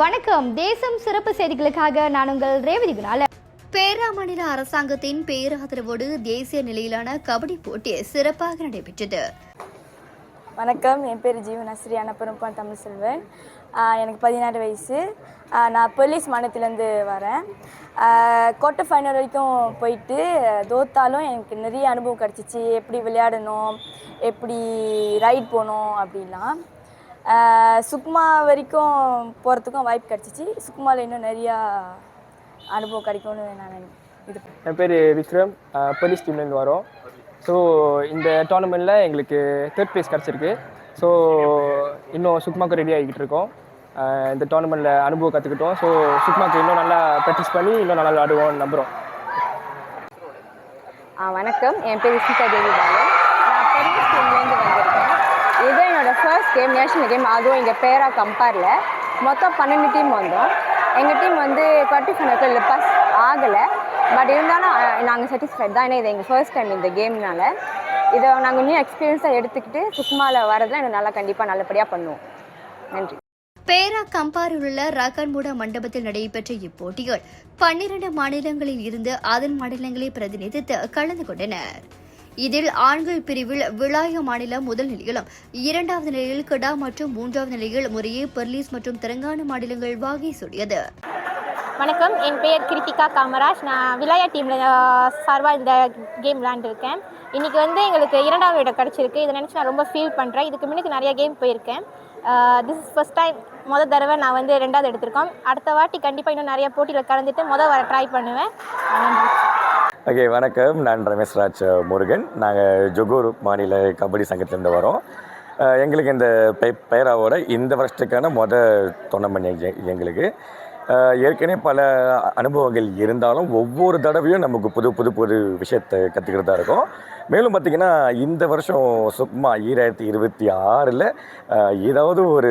வணக்கம். தேசம் சிறப்பு செய்திகளுக்காக நான் உங்கள் ரேவதி குணால. பேரா மாநில அரசாங்கத்தின் பேராதரவோடு தேசிய நிலையிலான கபடி போட்டி சிறப்பாக நடைபெற்றது. வணக்கம், என் பேர் ஜீவனஸ்ரீ அனப்பரம்பான் தமிழ் செல்வன். எனக்கு 16 வயசு. நான் போலீஸ் மாநிலத்திலேருந்து வரேன். குவார்ட்டர் ஃபைனல் வரைக்கும் போயிட்டு தோத்தாலும் எனக்கு நிறைய அனுபவம் கிடச்சிச்சு. எப்படி விளையாடணும், எப்படி ரைட் போகணும் அப்படின்லாம். சுக்மா வரைக்கும் போகிறதுக்கும் வாய்ப்பு கிடச்சிச்சு. சுக்மாவில் இன்னும் நிறையா அனுபவம் கிடைக்கும்னு நான் இது. என் பேர் விக்ரம், போலீஸ் டீம்லேருந்து வரோம். ஸோ இந்த டோர்னமெண்ட்டில் எங்களுக்கு 3rd ப்ரைஸ் கிடச்சிருக்கு. ஸோ இன்னும் சுக்மாவுக்கு ரெடி ஆகிக்கிட்டு இருக்கோம். இந்த டோர்னமெண்ட்டில் அனுபவம் கற்றுக்கிட்டோம். ஸோ சுக்மாவுக்கு இன்னும் நல்லா ப்ராக்டிஸ் பண்ணி இன்னும் நல்லா விளையாடுவோம்னு நம்புகிறோம். வணக்கம், என் பேர் சீதா தேவி பாலன். நான் போலீஸ் டீம்லேருந்து வந்திருக்கேன். இது என்னோடய ஃபர்ஸ்ட் கேம், நேஷனல் கேம். அதுவும் எங்கள் பேரா கம்பேரில் மொத்தம் 12 டீம் வந்தோம். எங்கள் டீம் குவார்ட்டர் ஃபைனலுக்கு பாஸ் ஆகலை. பட் இருந்தாலும் நாங்கள் சாட்டிஸ்ஃபைட் தான். ஏன்னா இது எங்கள் ஃபர்ஸ்ட் டைம் இந்த கேம்னால. இதை நாங்கள் இன்னும் எக்ஸ்பீரியன்ஸாக எடுத்துக்கிட்டு சுக்மாவில் வரதில் எனக்கு நல்லா கண்டிப்பாக நல்லபடியாக பண்ணுவோம். நன்றி. பேரா கம்பாரில் உள்ள ரகன்முடா மண்டபத்தில் நடைபெற்ற இப்போட்டிகள் 12 மாநிலங்களில் இருந்து அதன் மாநிலங்களை பிரதிநிதித்து கலந்து கொண்டனர். இதில் ஆண்கள் பிரிவில் விளாய மாநிலம் முதல் நிலையிலும், 2வது நிலையில் கடா மற்றும் 3வது நிலையில் முறையே பெர்லிஸ் மற்றும் தெலங்கானா மாநிலங்கள் வாகை சூடியது. வணக்கம், என் பெயர் கிருத்திகா காமராஜ். நான் விளையா டீமில் சார்பாக இந்த கேம் விளையாண்டுருக்கேன். இன்றைக்கி எங்களுக்கு 2வது இடம் கிடச்சிருக்கு. இதை நினச்சி நான் ரொம்ப ஃபீல் பண்ணுறேன். இதுக்கு முன்னாடி நிறைய கேம் போயிருக்கேன். திஸ் இஸ் ஃபர்ஸ்ட் டைம், மொதல் தடவை நான் 2வது எடுத்திருக்கோம். அடுத்த வாட்டி கண்டிப்பாக இன்னும் நிறைய போட்டியில் கலந்துட்டு வர ட்ரை பண்ணுவேன். ஓகே, வணக்கம். நான் ரமேஷ்ராஜ் முருகன். நாங்கள் ஜொகூர் மாநில கபடி சங்கத்திலேருந்து வரோம். எங்களுக்கு இந்த பேராவோட இந்த வருஷத்துக்கான டோர்னமெண்ட் எங்களுக்கு ஏற்கனவே பல அனுபவங்கள் இருந்தாலும் ஒவ்வொரு தடவையும் நமக்கு புது புது புது விஷயத்தை கற்றுக்கிறதா இருக்கும். மேலும் பார்த்திங்கன்னா இந்த வருஷம் சுக்மா 2026 ஏதாவது ஒரு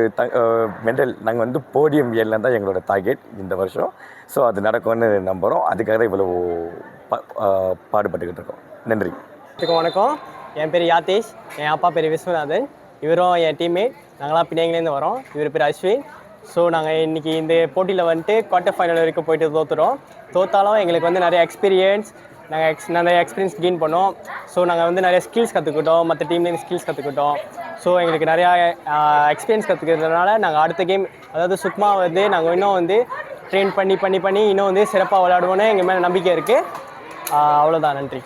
மெடல் நாங்கள் போடியம் ஏரில் தான் எங்களோட டார்கெட் இந்த வருஷம். ஸோ அது நடக்கும்னு நம்புகிறோம். அதுக்காக தான் இவ்வளோ பாடுபட்டுக்கிட்டு இருக்கோம். நன்றி. வணக்கம், என் பேர் யாத்தேஷ். என் அப்பா பேர் விஸ்வநாதன். இவரும் என் டீம்மேட். நாங்களாம் பின்னாங்கிலேருந்து வரோம். இவர் பேர் அஸ்வின். ஸோ நாங்கள் இன்றைக்கி இந்த போட்டியில் குவார்ட்டர் ஃபைனல் வரைக்கும் போயிட்டு தோத்தாலும் எங்களுக்கு நிறைய எக்ஸ்பீரியன்ஸ், நிறைய எக்ஸ்பீரியன்ஸ் கெயின் பண்ணோம். ஸோ நாங்கள் நிறைய ஸ்கில்ஸ் கற்றுக்கிட்டோம். மற்ற டீம்லேருந்து ஸ்கில்ஸ் கற்றுக்கிட்டோம். ஸோ எங்களுக்கு நிறையா எக்ஸ்பீரியன்ஸ் கற்றுக்கிறதுனால நாங்கள் அடுத்த கேம், அதாவது சுக்மா நாங்கள் இன்னும் ட்ரெயின் பண்ணி இன்னும் சிறப்பாக விளையாடுவோன்னு எங்கள் மேலே நம்பிக்கை இருக்குது. அவ்வளோதான். நன்றி.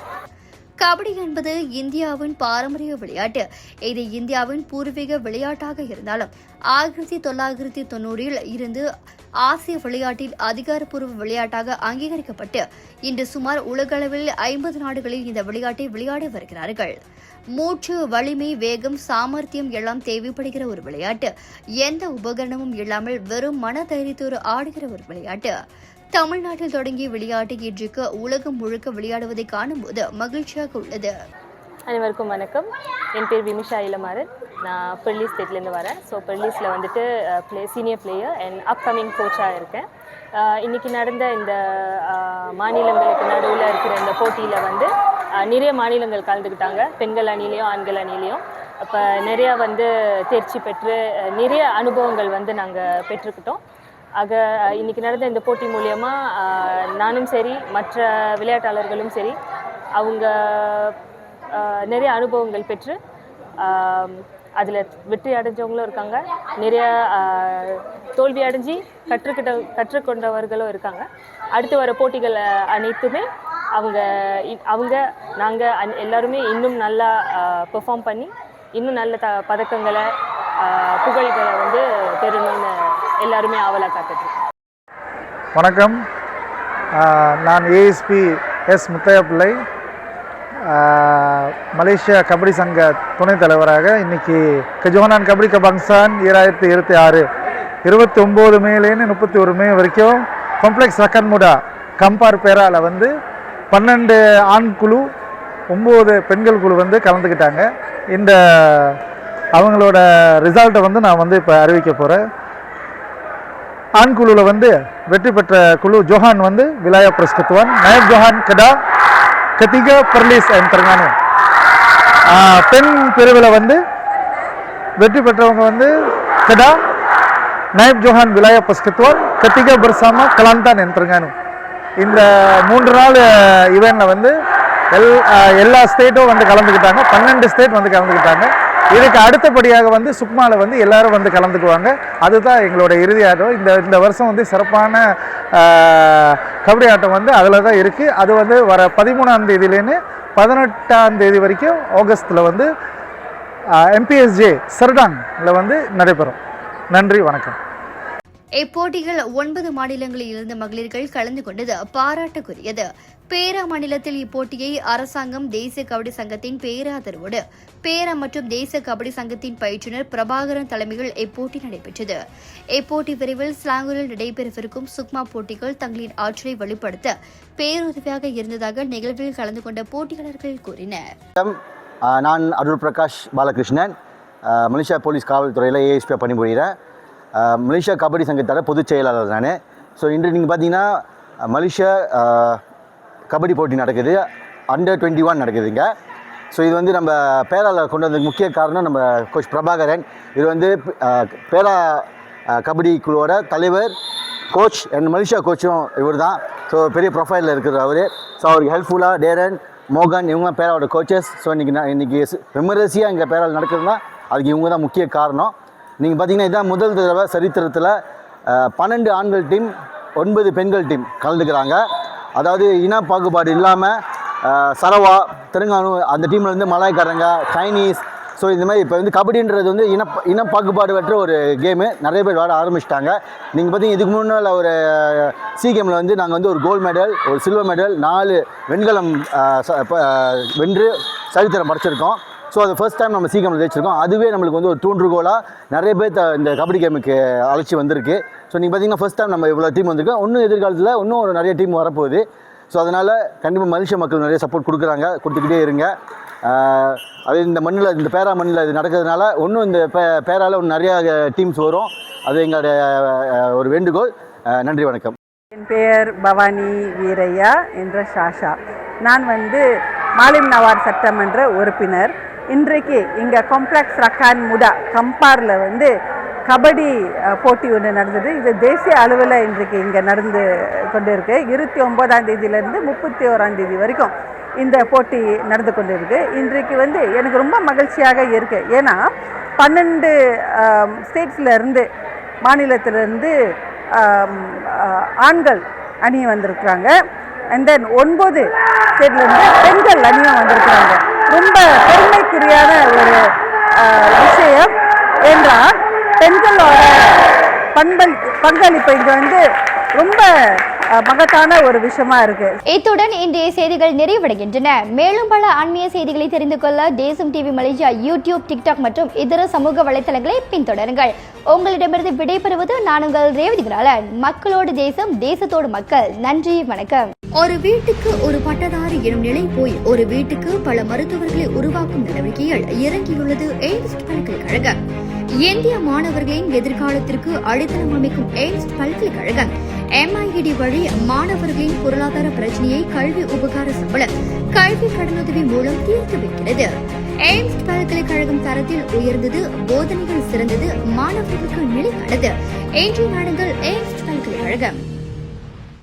கபடி என்பது இந்தியாவின் பாரம்பரிய விளையாட்டு. இது இந்தியாவின் பூர்வீக விளையாட்டாக இருந்தாலும் 1990 இருந்து ஆசிய விளையாட்டில் அதிகாரப்பூர்வ விளையாட்டாக அங்கீகரிக்கப்பட்டு இன்று சுமார் உலகளவில் 50 நாடுகளில் இந்த விளையாட்டை விளையாடி வருகிறார்கள். மூச்சு, வலிமை, வேகம், சாமர்த்தியம் எல்லாம் தேவைப்படுகிற ஒரு விளையாட்டு. எந்த உபகரணமும் இல்லாமல் வெறும் மன தைரியத்தோடு ஆடுகிற ஒரு விளையாட்டு. தமிழ்நாட்டில் தொடங்கிய விளையாட்டு இன்றைக்கு உலகம் முழுக்க விளையாடுவதை காணும்போது மகிழ்ச்சியாக உள்ளது. அனைவருக்கும் வணக்கம். என் பேர் விமிஷா இளமாறன். நான் பெர்லி ஸ்டேட்லேருந்து வரேன். ஸோ பெர்லிஸில் சீனியர் பிளேயர் அண்ட் அப்கமிங் கோச்சாக இருக்கேன். இன்றைக்கி நடந்த இந்த மாநிலங்களுக்கு நடுவில் இருக்கிற இந்த போட்டியில் நிறைய மாநிலங்கள் கலந்துக்கிட்டாங்க. பெண்கள் அணிலேயும் ஆண்கள் அணிலேயும். அப்போ நிறையா தேர்ச்சி பெற்று நிறைய அனுபவங்கள் நாங்கள் பெற்றுக்கிட்டோம். ஆக இன்றைக்கி நடந்த இந்த போட்டி மூலியமாக நானும் சரி, மற்ற விளையாட்டாளர்களும் சரி, அவங்க நிறைய அனுபவங்கள் பெற்று அதில் வெற்றி அடைஞ்சவங்களும் இருக்காங்க. நிறைய தோல்வி அடைஞ்சி கற்றுக்கொண்டவர்களும் இருக்காங்க. அடுத்து வர போட்டிகள் அனைத்துமே நாங்கள் எல்லாருமே இன்னும் நல்லா பெர்ஃபார்ம் பண்ணி இன்னும் நல்ல பதக்கங்களை, புகழ்களை பெறணும்னு எல்லாருமே ஆவலாக காத்துட்ருக்கோம். வணக்கம், நான் ஏஎஸ்பி எஸ் முத்தையா பிள்ளை, மலேசியா கபடி சங்க துணைத் தலைவராக. இன்றைக்கி கஜோனான் கபடி கபங்சான் 2026 29 மேலேன்னு 31 மே வரைக்கும் காம்ப்ளெக்ஸ் ரக்கன்முடா கம்பார் பேரால் 12 ஆண் குழு 9 பெண்கள் குழு கலந்துக்கிட்டாங்க. இந்த அவங்களோட ரிசல்ட்டை நான் இப்போ அறிவிக்க போகிறேன். ஆண் குழுவில் வெற்றி பெற்ற குழு Johann விலாயா பிரஸ்கத்துவான், நயப் Johann kara, கத்திகா Perlis and Telangana. பெண் பிரிவில் வெற்றி பெற்றவங்க கடா, Naib Johan Wilayah Persekutuan ketiga bersama Kelantan and Terengganu. இந்த 3 நாள் ஈவெண்ட்டில் வந்து எல்லா ஸ்டேட்டும் வந்து கலந்துக்கிட்டாங்க. 12 ஸ்டேட் வந்து கலந்துக்கிட்டாங்க. இதுக்கு அடுத்தபடியாக வந்து சுக்மாவில் வந்து எல்லாரும் வந்து கலந்துக்குவாங்க. அதுதான் எங்களோட இறுதி ஆட்டம். இந்த வருஷம் வந்து சிறப்பான கபடி ஆட்டம் வந்து அதில் தான் இருக்குது. அது வந்து வர 13ஆம் தேதியிலேருந்து 18ஆம் தேதி வரைக்கும் ஆகஸ்ட்டில் வந்து MPSJ சர்டாங்கில் வந்து நடைபெறும். நன்றி, வணக்கம். இப்போட்டிகள் 9 மாநிலங்களில் இருந்த மகளிர்கள் கலந்து கொண்டது பாராட்டுக்குரியது. பேரா மாநிலத்தில் இப்போட்டியை அரசாங்கம், தேசிய கபடி சங்கத்தின் பேராதரவோடு பேரா மற்றும் தேசிய கபடி சங்கத்தின் பயிற்றுநர் பிரபாகரன் தலைமையில் இப்போட்டி நடைபெற்றது. இப்போட்டி பிரிவில் ஸ்லாங்கூரில் நடைபெறவிருக்கும் சுக்மா போட்டிகள் தங்களின் ஆற்றலை வெளிப்படுத்த பேருதவியாக இருந்ததாக நிகழ்வில் கலந்து கொண்ட போட்டியாளர்கள் கூறினர். நான் அருள் பிரகாஷ் பாலகிருஷ்ணன், மலேசியா போலீஸ் காவல்துறையில் ஏஎஸ்பியாக பணிபுரிகிறேன். மலேசியா கபடி சங்கத்தோட பொதுச் செயலாளர் நான். ஸோ இன்று நீங்கள் பார்த்தீங்கன்னா மலேசியா கபடி போட்டி நடக்குது, அண்டர் 21 நடக்குதுங்க. ஸோ இது வந்து நம்ம பேராவில் கொண்டு வந்ததுக்கு முக்கிய காரணம் நம்ம கோச் பிரபாகரன். இது வந்து பேரா கபடி குழுவோட தலைவர், கோச் அண்ட் மலேசியா கோச்சும் இவர் தான். ஸோ பெரிய ப்ரொஃபைலில் இருக்கிற அவர். ஸோ அவருக்கு ஹெல்ப்ஃபுல்லாக டேரன், மோகன் இவங்களாம் பேராவோட கோச்சஸ். ஸோ இன்றைக்கி விமரிசையாக இங்கே பேராவில் நடக்குதுன்னா அதுக்கு இவங்க தான் முக்கிய காரணம். நீங்கள் பார்த்தீங்கன்னா இதுதான் முதல் தடவை சரித்திரத்தில் 12 ஆண்கள் டீம் 9 பெண்கள் டீம் கலந்துக்கிறாங்க. அதாவது இன பாகுபாடு இல்லாமல் சரவா, தெலுங்கானு அந்த டீமில் வந்து மலாய்க்காரங்க, சைனீஸ். ஸோ இந்த மாதிரி இப்போ வந்து கபடின்றது வந்து இன பாகுபாடு ஒரு கேமு. நிறைய பேர் விளாட ஆரம்பிச்சிட்டாங்க. நீங்கள் பார்த்தீங்கன்னா இதுக்கு முன்னால் ஒரு கேமில் வந்து நாங்கள் வந்து ஒரு கோல்டு மெடல், ஒரு சில்வர் மெடல், 4 வெண்கலம் வென்று சரித்திரம் படைச்சிருக்கோம். ஸோ அது ஃபர்ஸ்ட் டைம் நம்ம கேமில் ஜெயிச்சிருக்கோம். அதுவே நம்மளுக்கு வந்து ஒரு தூண்டுகோலாக நிறைய பேர் இந்த கபடி கேமுக்கு அழைச்சி வந்திருக்கு. ஸோ நீங்கள் பார்த்தீங்கன்னா ஃபர்ஸ்ட் டைம் நம்ம இவ்வளோ டீம் வந்திருக்கோம். இன்னும் எதிர்காலத்தில் இன்னும் ஒரு நிறைய டீம் வரப்போகுது. ஸோ அதனால் கண்டிப்பாக மலேசியா மக்கள் நிறைய சப்போர்ட் கொடுத்துக்கிட்டே இருங்க. அது இந்த மண்ணில், இந்த பேரா மண்ணில் இது நடக்கிறதுனால இன்னும் இந்த பேராவில் இன்னும் நிறையா டீம்ஸ் வரும். அது எங்களுடைய ஒரு வேண்டுகோள். நன்றி, வணக்கம். என் பெயர் பவானி வீரையா என்ற ஷாஷா. நான் வந்து மாலிம் நவார் சட்டமன்ற உறுப்பினர். இன்றைக்கு இங்கே காம்ப்ளெக்ஸ் ரக்கான் முடா கம்பாரில் வந்து கபடி போட்டி ஒன்று நடந்தது. இது தேசிய அளவில் இன்றைக்கு இங்கே நடந்து கொண்டு இருக்கு. 29ஆம் தேதியிலேருந்து 31ஆம் தேதி வரைக்கும் இந்த போட்டி நடந்து கொண்டு இருக்கு. இன்றைக்கு வந்து எனக்கு ரொம்ப மகிழ்ச்சியாக இருக்குது. ஏன்னா 12 ஸ்டேட்ஸ்லேருந்து, மாநிலத்திலேருந்து ஆண்கள் அணி வந்திருக்கிறாங்க. அண்ட் தென் 9 ஸ்டேட்லேருந்து பெண்கள் அணியும் வந்திருக்கிறாங்க. ரொம்ப பெருமைக்குரியான ஒரு விஷயம் என்றால் பெண்களோட பங்களிப்பு இங்கே வந்து ரொம்ப மகத்தான ஒரு விஷயமா இருக்கு. இத்துடன் இன்றைய செய்திகள் நிறைவடைகின்றன. மேலும் பல ஆன்மீக செய்திகளை தெரிந்து கொள்ள தேசம் டிவி மலேசியா யூடியூப், டிக்டாக் மற்றும் இதர சமூக வலைத்தளங்களை பின்தொடருங்கள். உங்களிடமிருந்து விடைபெறுவது நான் உங்கள் ரேவதி குணாளன். மக்களோடு தேசம், தேசத்தோடு மக்கள். நன்றி, வணக்கம். ஒரு வீட்டுக்கு ஒரு பட்டதாரி எனும் நிலை போய் ஒரு வீட்டுக்கு பல மருத்துவர்களை உருவாக்கும் நடவடிக்கையில் இறங்கியுள்ளது எய்ம்ஸ் பல்கலைக்கழகம். இந்திய மாணவர்களின் எதிர்காலத்திற்கு அடித்தளம் அமைக்கும் எய்ம்ஸ் பல்கலைக்கழகம் MIED வழி மாணவர்களின் பொருளாதார பிரச்சனையை கல்வி உபகார சம்பளம், கல்வி கடனுதவி மூலம் தீர்த்து வைக்கிறது. எய்ம்ஸ் பல்கலைக்கழகம் தரத்தில் உயர்ந்தது, போதனைகள் சிறந்தது, மாணவர்களுக்கு நிலையானது. இன்றைய நாடுகள் எய்ம்ஸ் பல்கலைக்கழகம்.